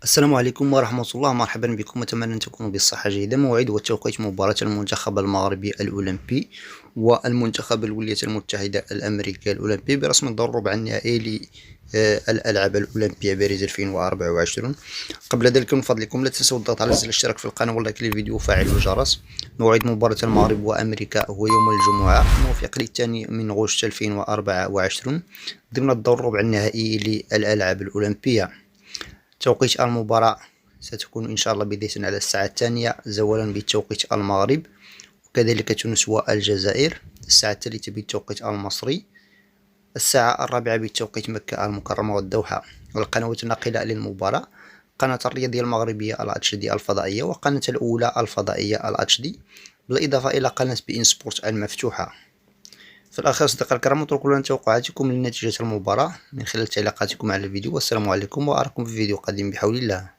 السلام عليكم ورحمة الله، مرحبا بكم، أتمنى أن تكونوا بصحة جيدة. موعد وتوقيت مباراة المنتخب المغربي الأولمبي والمنتخب الولايات المتحدة الأمريكية الأولمبي برسم الدور الربع النهائي للألعاب الأولمبية باريس 2024. قبل ذلك من فضلكم لا تنسوا الضغط على زر الاشتراك في القناة واللايك للفيديو وفعل الجرس. موعد مباراة المغرب وأمريكا هو يوم الجمعة الموافق للثاني من غشت 2024 ضمن الدور الربع النهائي للألعاب الأولمبية. توقيت المباراة ستكون إن شاء الله بداية على الساعة 2 زوالا بتوقيت المغرب، وكذلك تونس والجزائر الساعة 3 بالتوقيت المصري، الساعة 4 بالتوقيت مكة المكرمة والدوحة. والقنوات الناقلة للمباراة: قناة الرياضية المغربية الاتش دي الفضائية، وقناة الأولى الفضائية الاتش دي، بالإضافة إلى قناة بي إن سبورت المفتوحة. في الأخير أصدقائي الكرام، اتركوا لنا توقعاتكم لنتيجة المباراة من خلال تعليقاتكم على الفيديو، والسلام عليكم وأراكم في فيديو قادم بحول الله.